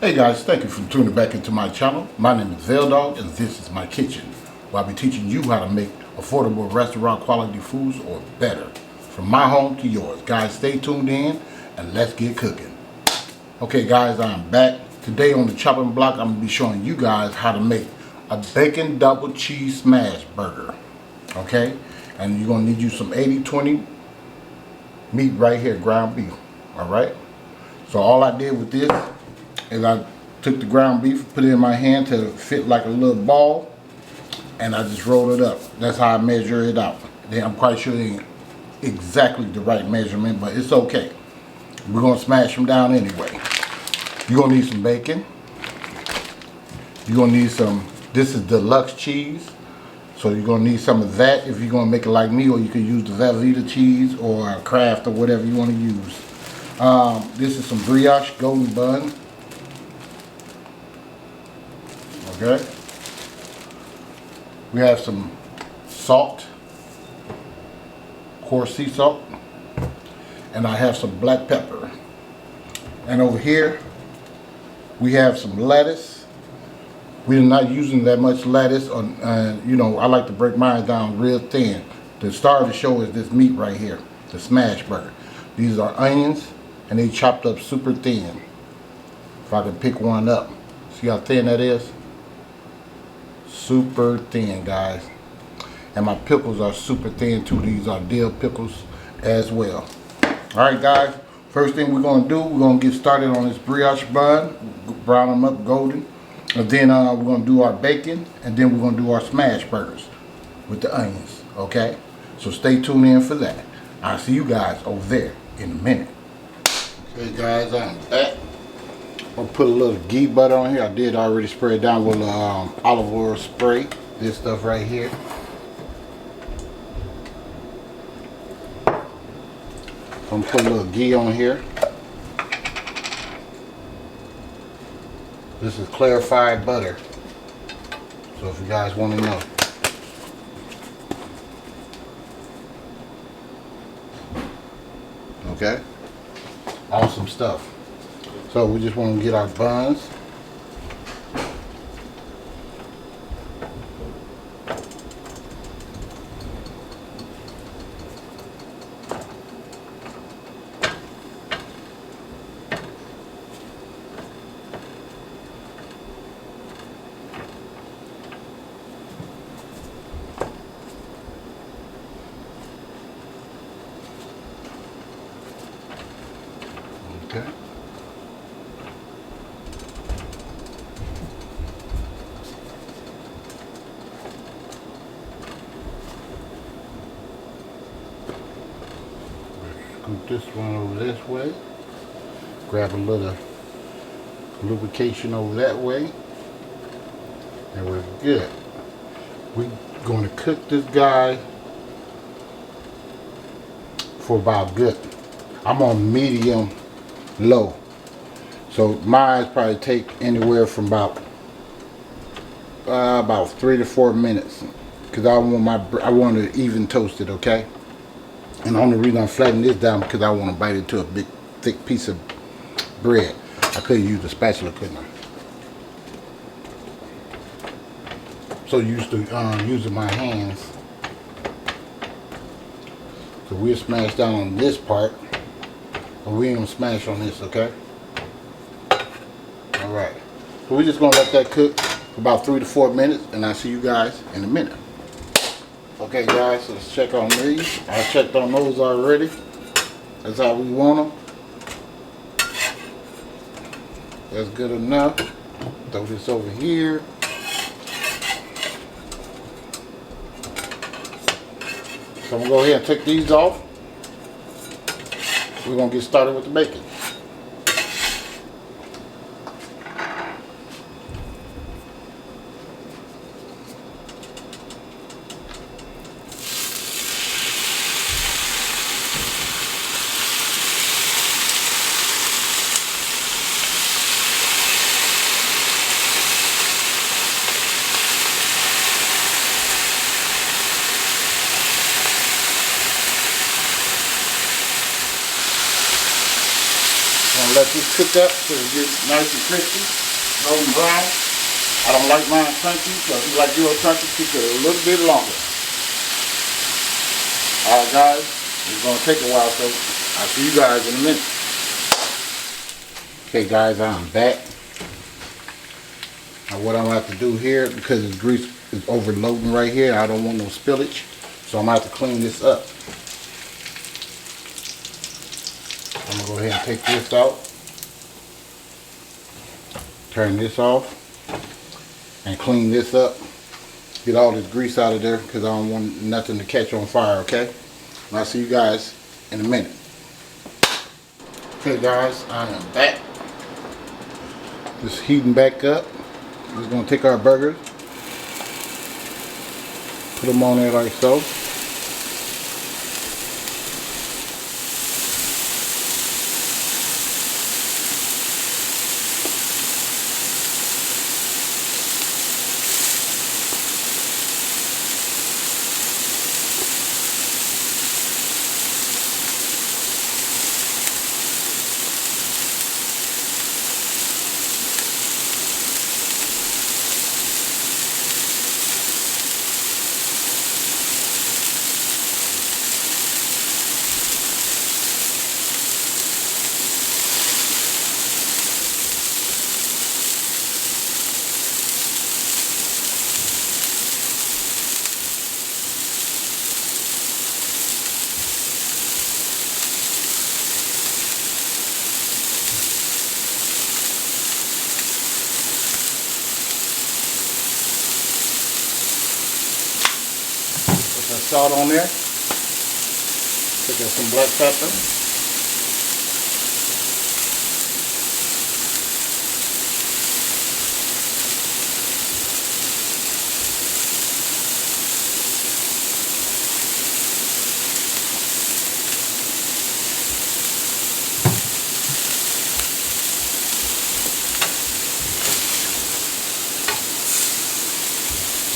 Hey guys, thank you for tuning back into my channel. My name is VELDOGGS and this is my kitchen, where I'll be teaching you how to make affordable restaurant quality foods or better, from my home to yours. Guys, stay tuned in and let's get cooking. Okay guys, I'm back. Today on the chopping block, I'm going to be showing you guys how to make a bacon double cheese smash burger. Okay, and you're going to need you some 80-20 meat right here, ground beef. Alright, so all I did with this is I took the ground beef, put it in my hand to fit like a little ball, and I just rolled it up. That's how I measure it out. Then I'm quite sure it ain't exactly the right measurement, but it's okay. We're gonna smash them down anyway. You're gonna need some bacon. You're gonna need some, this is deluxe cheese. So you're gonna need some of that if you're gonna make it like me, or you can use the Velveeta cheese or Kraft or whatever you wanna use. This is some brioche golden bun. Okay. We have some salt, coarse sea salt, and I have some black pepper. And over here, we have some lettuce. We're not using that much lettuce, you know, I like to break mine down real thin. The star of the show is this meat right here, the Smashburger. These are onions, and they chopped up super thin. If I can pick one up, see how thin that is? Super thin, guys. And my pickles are super thin too. These are dill pickles as well. Alright guys, first thing we're going to do, we're going to get started on this brioche bun, brown them up golden, and then we're going to do our bacon, and then we're going to do our smash burgers with the onions. Okay, so stay tuned in for that. I'll see you guys over there in a minute. Okay guys, I'm back. I'll put a little ghee butter on here. I did already spray it down with olive oil spray. This stuff right here. I'm gonna put a little ghee on here. This is clarified butter. So if you guys want to know. Okay. Awesome stuff. So we just want to get our buns. Okay. Scoop this one over this way. Grab a little lubrication over that way. And we're good. We're going to cook this guy for about good. I'm on medium low. So mine probably take anywhere from about 3 to 4 minutes. Because I want to even toast it, okay? And the only reason I'm flattening this down because I want to bite into a big thick piece of bread. I could use the spatula, couldn't I? So used to using my hands. So we'll smash down on this part, but we ain't gonna smash on this, okay? Alright. So we're just gonna let that cook for about 3 to 4 minutes, and I'll see you guys in a minute. Okay guys, so let's check on these. I checked on those already. That's how we want them. That's good enough. Throw this over here. So I'm going to go ahead and take these off. We're going to get started with the bacon. let this cook up till it gets nice and crispy, golden brown. I don't like mine crunchy, so if you like yours crunchy, cook it a little bit longer. Alright guys, it's going to take a while, so I'll see you guys in a minute. Okay guys, I'm back. Now what I'm going to have to do here, because this grease is overloading right here, I don't want no spillage, so I'm going to have to clean this up. I'm going to go ahead and take this out. Turn this off. And clean this up. Get all this grease out of there because I don't want nothing to catch on fire, okay? And I'll see you guys in a minute. Okay guys, I am back. Just heating back up. We're just going to take our burgers. Put them on there like so. Salt on there. Take out some black pepper.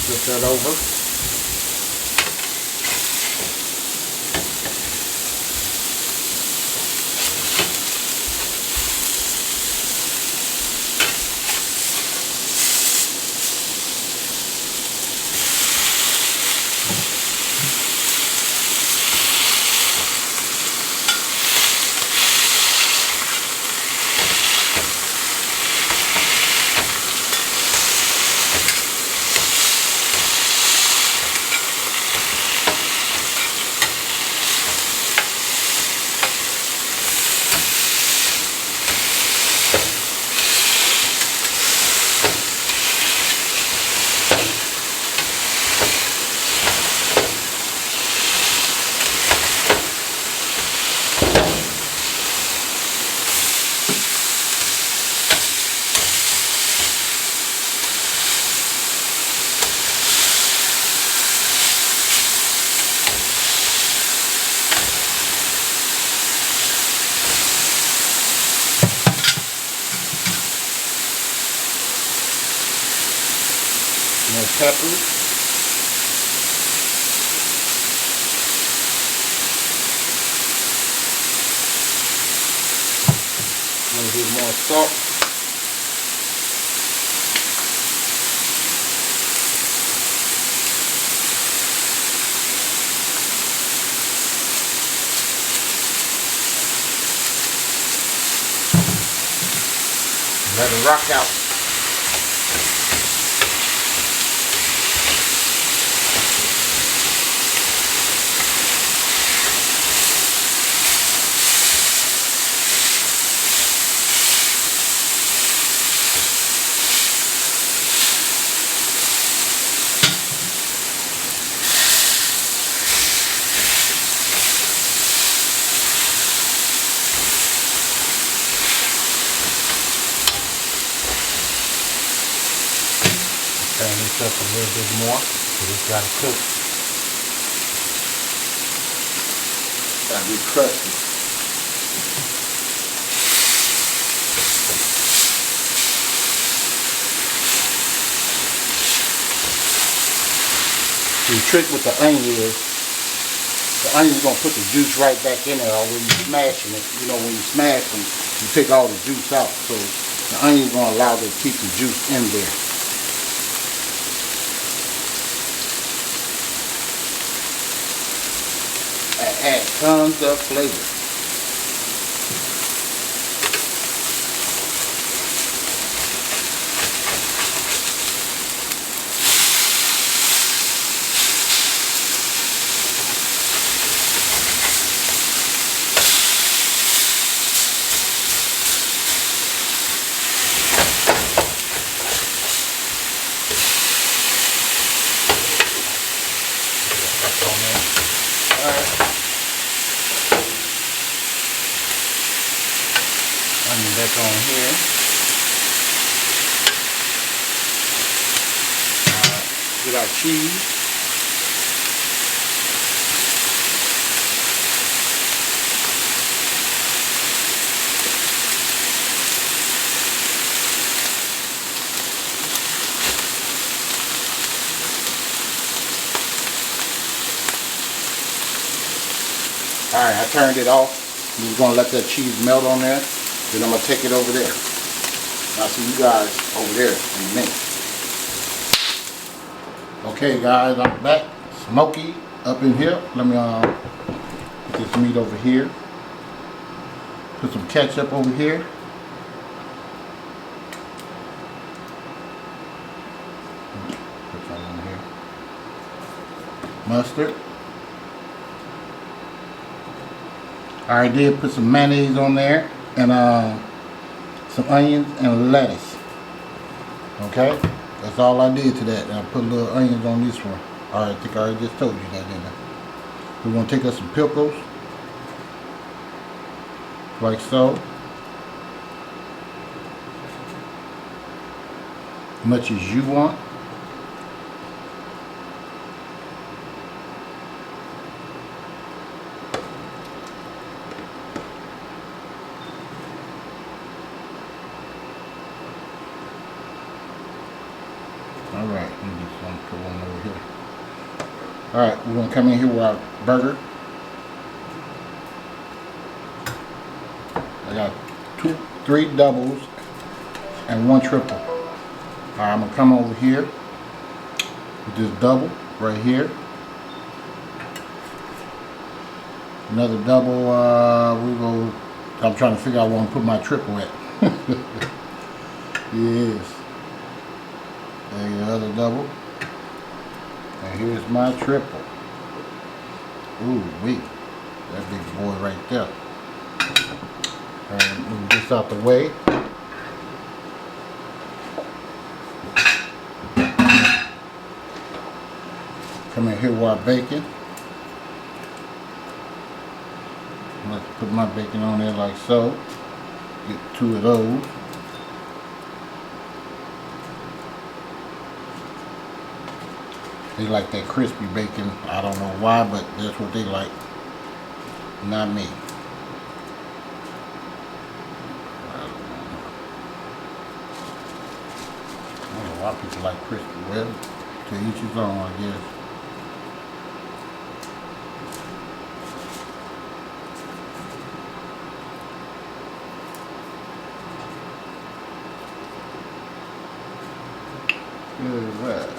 Flip that over. More peppers. A little bit more salt. Let it rock out. Turn this up a little bit more because it's got to cook. Got to be crusty. The trick with the onion is the onion's going to put the juice right back in there, or when you're smashing it. You know, when you smash them, You take all the juice out, so the onion is going to allow to keep the juice in there. And add tons of flavor. Onion back on here. Get our cheese. Alright, I turned it off. I'm just going to let that cheese melt on there. Then I'm going to take it over there. I'll see you guys over there in a minute. Okay guys, I'm back. Smoky up in here. Let me put this meat over here. Put some ketchup over here. Put some in here. Mustard. I did put some mayonnaise on there and some onions and lettuce. Okay, that's all I did to that. And I put little onions on this one. Alright, I think I already just told you that, didn't I? We're going to take us some pickles, like so. As much as you want. Alright, let me get some, put one over here. Alright, we're going to come in here with our burger. I got 3 doubles and 1 triple. Alright, I'm going to come over here with this double right here. Another double, I'm trying to figure out where I'm going to put my triple at. Yes. And the other double. And here's my triple. Ooh wee. That big boy right there. And move this out the way. Come in here with our bacon. Let's put my bacon on there like so. Get 2 of those. They like that crispy bacon. I don't know why, but that's what they like. Not me. I don't know why people like crispy. Well, to each his own, I guess. Good.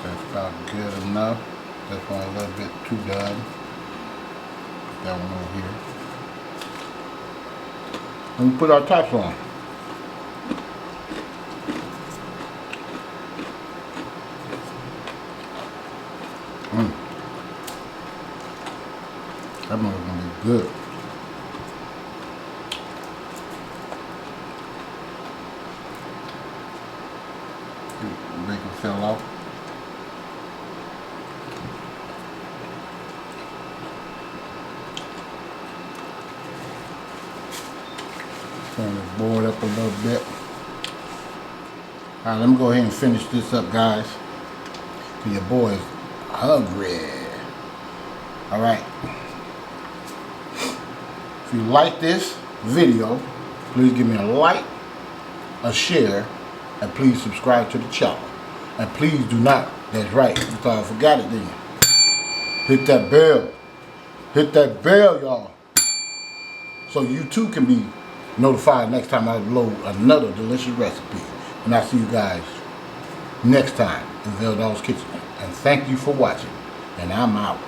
That's about good enough. That's one a little bit too done. Put that one over here. And we put our tops on. That one's gonna be good. Bacon fell off. Turn this board up a little bit. Alright, let me go ahead and finish this up, guys. Cause your boy's hungry. Alright. If you like this video, please give me a like, a share, and please subscribe to the channel. And please do not, that's right, you thought I forgot it, didn't you? Hit that bell. Hit that bell, y'all, so you too can be notified next time I upload another delicious recipe. And I'll see you guys next time in VELDOGG'S Kitchen. And thank you for watching. And I'm out.